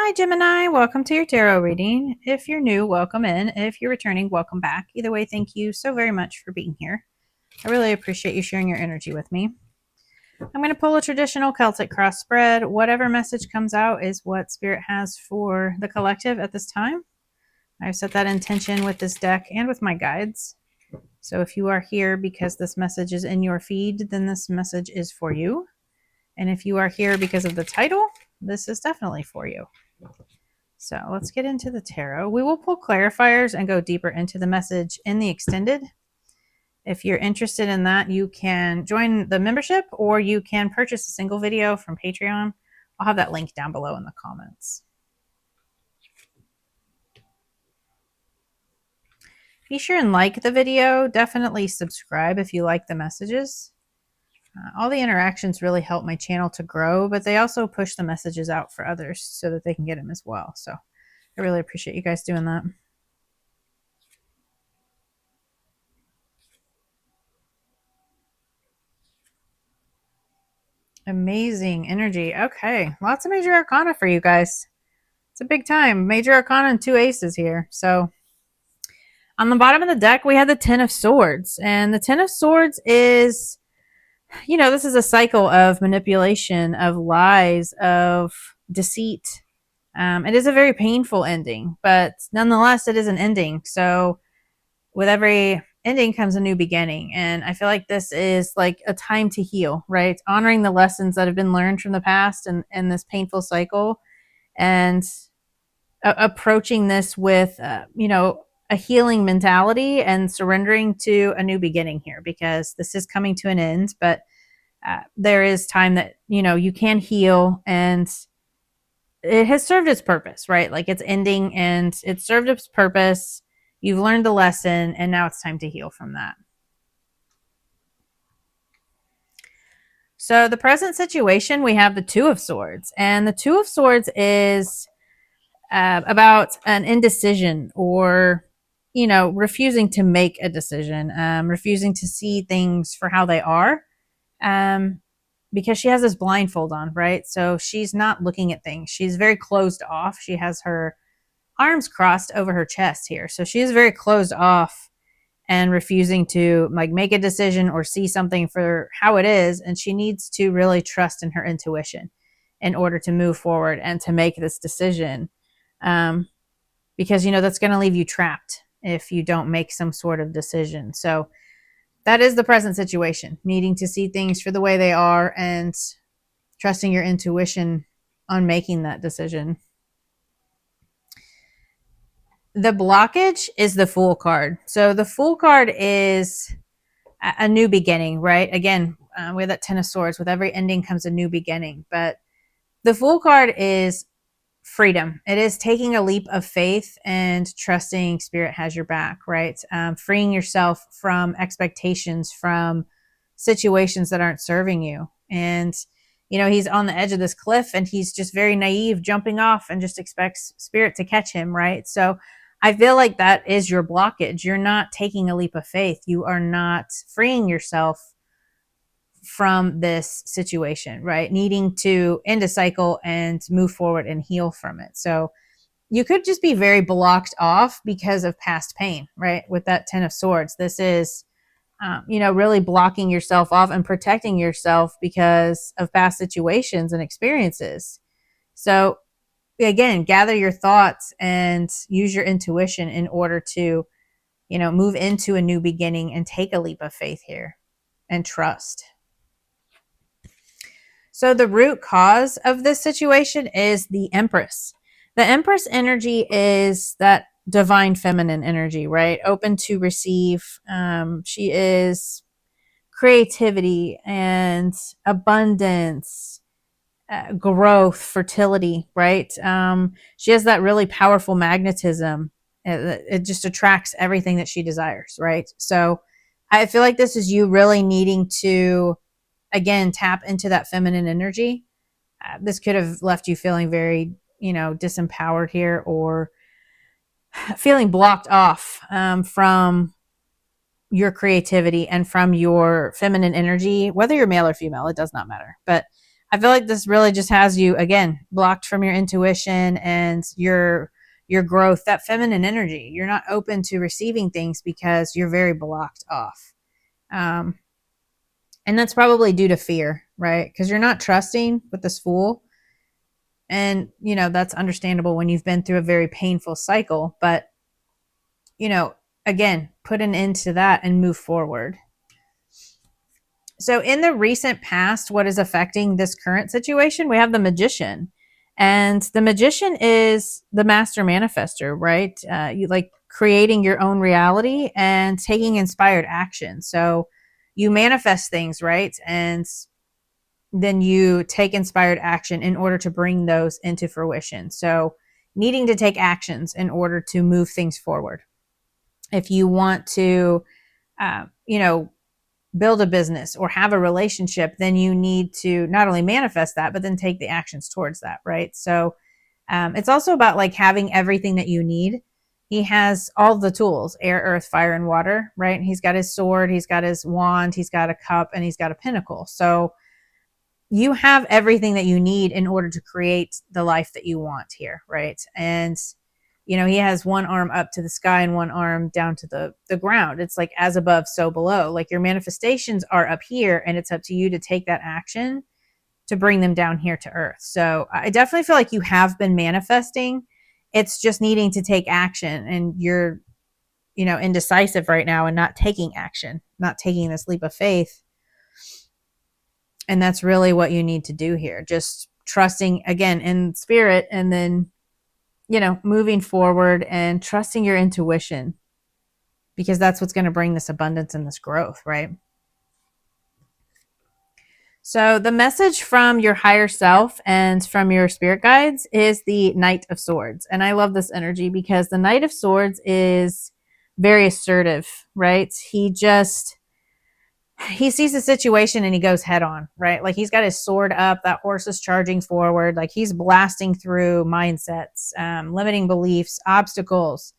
Hi, Gemini. Welcome to your tarot reading. If you're new, welcome in. If you're returning, welcome back. Either way, thank you so very much for being here. I really appreciate you sharing your energy with me. I'm going to pull a traditional Celtic cross spread. Whatever message comes out is what Spirit has for the collective at this time. I've set that intention with this deck and with my guides. So if you are here because this message is in your feed, then this message is for you. And if you are here because of the title, this is definitely for you. So let's get into the tarot. We will pull clarifiers and go deeper into the message in the extended. If you're interested in that, you can join the membership or you can purchase a single video from Patreon. I'll have that link down below in the comments. Be sure and like the video. Definitely subscribe if you like the messages. All the interactions really help my channel to grow, but they also push the messages out for others so that they can get them as well. So I really appreciate you guys doing that. Amazing energy. Okay, lots of major arcana for you guys. It's a big time. Major arcana and 2 aces here. So on the bottom of the deck, we have the Ten of Swords. And the Ten of Swords is, this is a cycle of manipulation, of lies, of deceit. It is a very painful ending, but nonetheless, it is an ending. So with every ending comes a new beginning. And I feel like this is like a time to heal, right? Honoring the lessons that have been learned from the past and this painful cycle, and approaching this with, a healing mentality and surrendering to a new beginning here, because this is coming to an end, but there is time that, you can heal, and it has served its purpose, right? Like it's ending and it served its purpose. You've learned the lesson, and now it's time to heal from that. So the present situation, we have the Two of Swords. And the Two of Swords is about an indecision, or, refusing to make a decision, refusing to see things for how they are, because she has this blindfold on, right? So she's not looking at things. She's very closed off. She has her arms crossed over her chest here. So she is very closed off and refusing to make a decision or see something for how it is. And she needs to really trust in her intuition in order to move forward and to make this decision. Because, that's going to leave you trapped if you don't make some sort of decision. So that is the present situation, needing to see things for the way they are and trusting your intuition on making that decision. The blockage is the Fool card. So the Fool card is a new beginning, right? Again, we have that Ten of Swords. With every ending comes a new beginning. But the Fool card is freedom. It is taking a leap of faith and trusting Spirit has your back, right? Freeing yourself from expectations, from situations that aren't serving you. And, he's on the edge of this cliff and he's just very naive, jumping off, and just expects Spirit to catch him, right? So I feel like that is your blockage. You're not taking a leap of faith. You are not freeing yourself from this situation, right? Needing to end a cycle and move forward and heal from it. So you could just be very blocked off because of past pain, right? With that Ten of Swords, this is, really blocking yourself off and protecting yourself because of past situations and experiences. So again, gather your thoughts and use your intuition in order to, move into a new beginning and take a leap of faith here and trust. So the root cause of this situation is the Empress. The Empress energy is that divine feminine energy, right? Open to receive. She is creativity and abundance, growth, fertility, right? She has that really powerful magnetism. It just attracts everything that she desires, right? So I feel like this is you really needing to, again, tap into that feminine energy. This could have left you feeling very, disempowered here, or feeling blocked off from your creativity and from your feminine energy, whether you're male or female, it does not matter. But I feel like this really just has you, again, blocked from your intuition and your growth, that feminine energy. You're not open to receiving things because you're very blocked off. Um, and that's probably due to fear, right? Because you're not trusting with this Fool. And, that's understandable when you've been through a very painful cycle. But, again, put an end to that and move forward. So in the recent past, what is affecting this current situation? We have the Magician. And the Magician is the master manifester, right? You like creating your own reality and taking inspired action. So you manifest things, right? And then you take inspired action in order to bring those into fruition. So needing to take actions in order to move things forward. If you want to, build a business or have a relationship, then you need to not only manifest that, but then take the actions towards that, right? So it's also about like having everything that you need. He has all the tools: air, earth, fire, and water, right? He's got his sword, he's got his wand, he's got a cup, and he's got a pinnacle. So you have everything that you need in order to create the life that you want here, right? And he has one arm up to the sky and one arm down to the ground. It's like as above, so below. Like your manifestations are up here, and it's up to you to take that action to bring them down here to earth. So I definitely feel like you have been manifesting. It's just needing to take action, and you're, indecisive right now and not taking action, not taking this leap of faith. And that's really what you need to do here. Just trusting again in spirit, and then moving forward and trusting your intuition, because that's what's going to bring this abundance and this growth, right? So the message from your higher self and from your spirit guides is the Knight of Swords. And I love this energy because the Knight of Swords is very assertive, right? He sees the situation and he goes head on, right? Like he's got his sword up, that horse is charging forward, like he's blasting through mindsets, limiting beliefs, obstacles,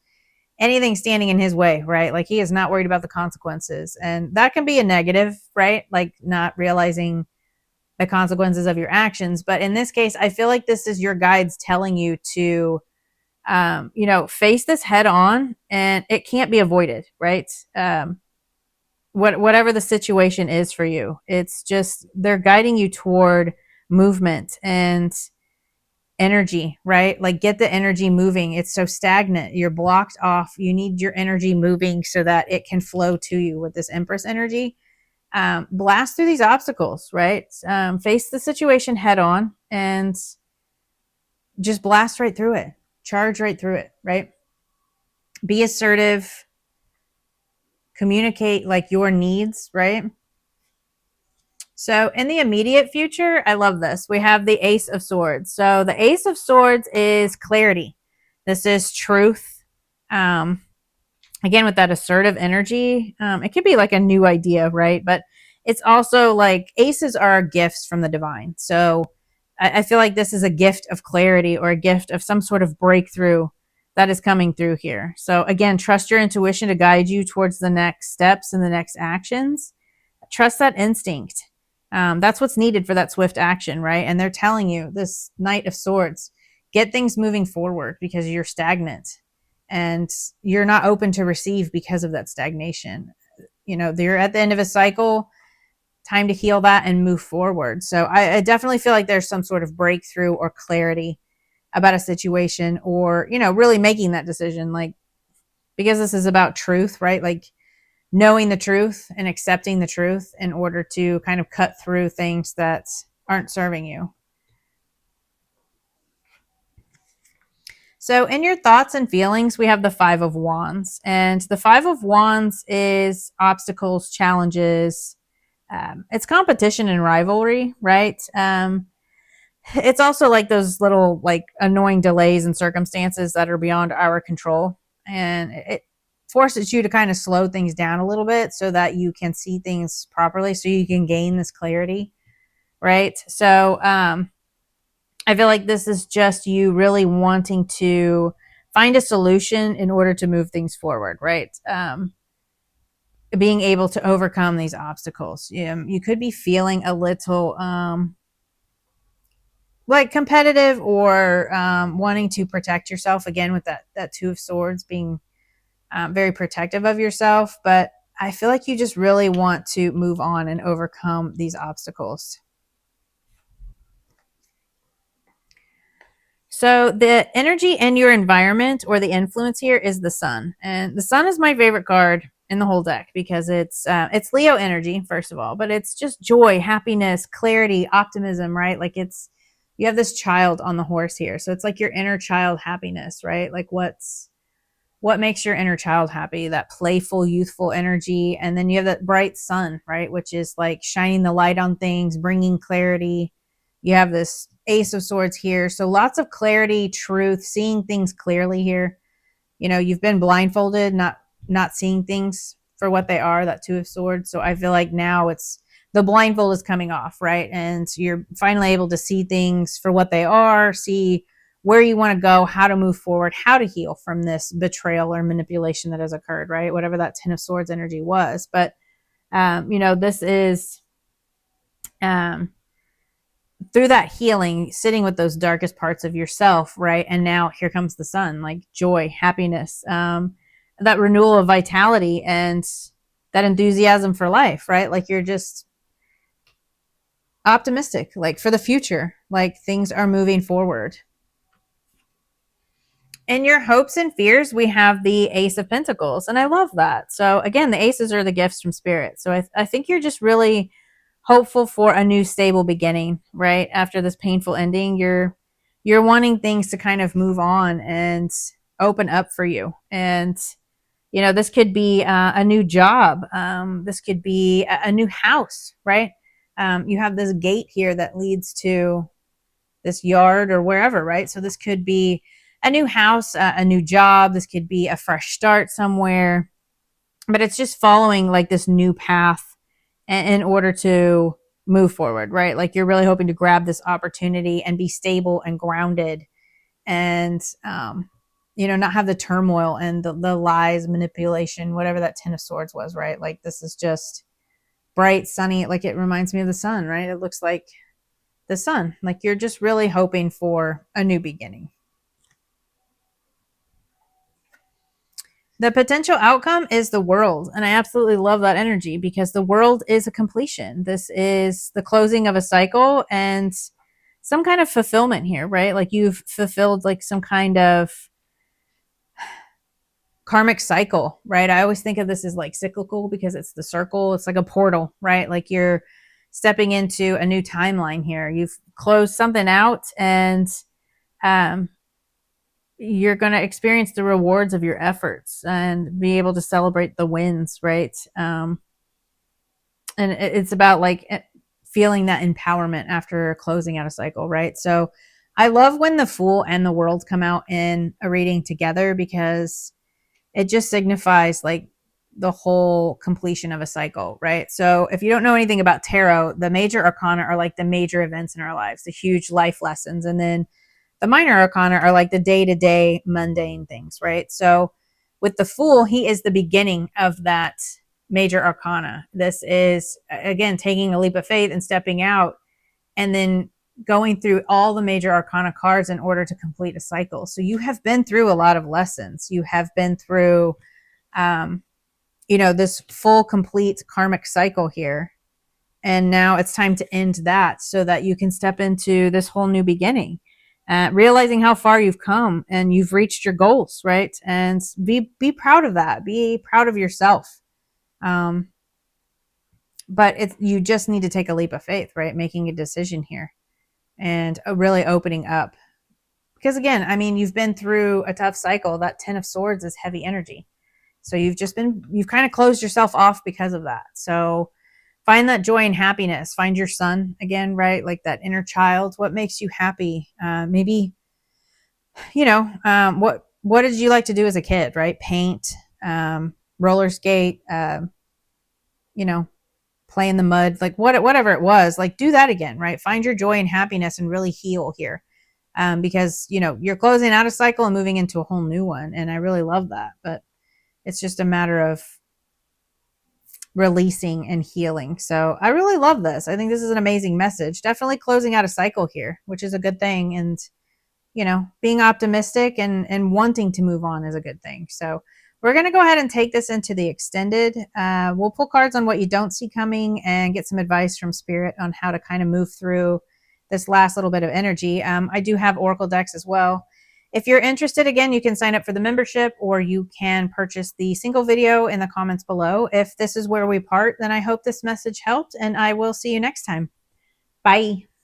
anything standing in his way, right? Like he is not worried about the consequences. And that can be a negative, right? Like not realizing the consequences of your actions. But in this case, I feel like this is your guides telling you to, face this head on, and it can't be avoided, right? Whatever the situation is for you, it's just they're guiding you toward movement and energy, right? Like get the energy moving. It's so stagnant. You're blocked off. You need your energy moving so that it can flow to you with this Empress energy. Blast through these obstacles, right? Face the situation head on and just blast right through it. Charge right through it, right? Be assertive. Communicate like your needs, right? So in the immediate future, I love this. We have the Ace of Swords. So the Ace of Swords is clarity. This is truth. Again, with that assertive energy, it could be like a new idea, right? But it's also like aces are gifts from the divine. So I feel like this is a gift of clarity or a gift of some sort of breakthrough that is coming through here. So again, trust your intuition to guide you towards the next steps and the next actions. Trust that instinct. That's what's needed for that swift action, right? And they're telling you, this Knight of Swords, get things moving forward because you're stagnant and you're not open to receive because of that stagnation. You're at the end of a cycle, time to heal that and move forward. So I definitely feel like there's some sort of breakthrough or clarity about a situation, or, really making that decision, like, because this is about truth, right? Like knowing the truth and accepting the truth in order to kind of cut through things that aren't serving you. So in your thoughts and feelings, we have the Five of Wands. And the Five of Wands is obstacles, challenges. It's competition and rivalry, right? It's also like those little like annoying delays and circumstances that are beyond our control. And it forces you to kind of slow things down a little bit so that you can see things properly, so you can gain this clarity, right? So I feel like this is just you really wanting to find a solution in order to move things forward, right? Being able to overcome these obstacles. You could be feeling a little like competitive or wanting to protect yourself, again with that Two of Swords, being very protective of yourself. But I feel like you just really want to move on and overcome these obstacles. So the energy in your environment, or the influence here, is the sun. And the sun is my favorite card in the whole deck, because it's Leo energy, first of all, but it's just joy, happiness, clarity, optimism, right? Like, it's, you have this child on the horse here. So it's like your inner child happiness, right? Like, what makes your inner child happy? That playful, youthful energy. And then you have that bright sun, right? Which is like shining the light on things, bringing clarity. You have this Ace of Swords here. So lots of clarity, truth, seeing things clearly here. You know, you've been blindfolded, not seeing things for what they are, that Two of Swords. So I feel like now it's, the blindfold is coming off, right? And you're finally able to see things for what they are, see where you want to go, how to move forward, how to heal from this betrayal or manipulation that has occurred, right? Whatever that Ten of Swords energy was. But this is um, through that healing, sitting with those darkest parts of yourself, right? And now here comes the sun, like joy, happiness, that renewal of vitality, and that enthusiasm for life, right? Like, you're just optimistic, like, for the future, like things are moving forward. In your hopes and fears, we have the Ace of Pentacles, and I love that. So again, the aces are the gifts from spirit. So I think you're just really hopeful for a new stable beginning, right? After this painful ending, you're wanting things to kind of move on and open up for you. And this could be a new job. This could be a new house, right? You have this gate here that leads to this yard or wherever, right? So this could be a new house, a new job. This could be a fresh start somewhere, but it's just following like this new path in order to move forward, right? Like, you're really hoping to grab this opportunity and be stable and grounded, and not have the turmoil and the lies, manipulation, whatever that Ten of Swords was, right? Like, this is just bright, sunny. Like, it reminds me of the sun, right? It looks like the sun. Like, you're just really hoping for a new beginning. The potential outcome is the World. And I absolutely love that energy, because the World is a completion. This is the closing of a cycle and some kind of fulfillment here, right? Like, you've fulfilled like some kind of karmic cycle, right? I always think of this as like cyclical, because it's the circle. It's like a portal, right? Like, you're stepping into a new timeline here. You've closed something out, and you're going to experience the rewards of your efforts and be able to celebrate the wins, right? And it's about like feeling that empowerment after closing out a cycle, right? So I love when the Fool and the World come out in a reading together, because it just signifies like the whole completion of a cycle, right? So if you don't know anything about tarot, the major arcana are like the major events in our lives, the huge life lessons. And then the minor arcana are like the day-to-day mundane things, right? So with the Fool, he is the beginning of that major arcana. This is, again, taking a leap of faith and stepping out, and then going through all the major arcana cards in order to complete a cycle. So you have been through a lot of lessons. You have been through, this full, complete karmic cycle here. And now it's time to end that, so that you can step into this whole new beginning. Realizing how far you've come and you've reached your goals, right? And be proud of that. Be proud of yourself. But you just need to take a leap of faith, right? Making a decision here and really opening up. Because again, I mean, you've been through a tough cycle. That Ten of Swords is heavy energy. So you've kind of closed yourself off because of that. So find that joy and happiness. Find your sun again, right? Like that inner child. What makes you happy? Maybe, what did you like to do as a kid, right? Paint, roller skate, play in the mud, like whatever it was, like do that again, right? Find your joy and happiness and really heal here. Because, you're closing out a cycle and moving into a whole new one. And I really love that. But it's just a matter of releasing and healing. So I really love this. I think this is an amazing message. Definitely closing out a cycle here, which is a good thing. And being optimistic and wanting to move on is a good thing. So we're going to go ahead and take this into the extended. We'll pull cards on what you don't see coming and get some advice from Spirit on how to kind of move through this last little bit of energy. I do have Oracle decks as well. If you're interested, again, you can sign up for the membership, or you can purchase the single video in the comments below. If this is where we part, then I hope this message helped, and I will see you next time. Bye.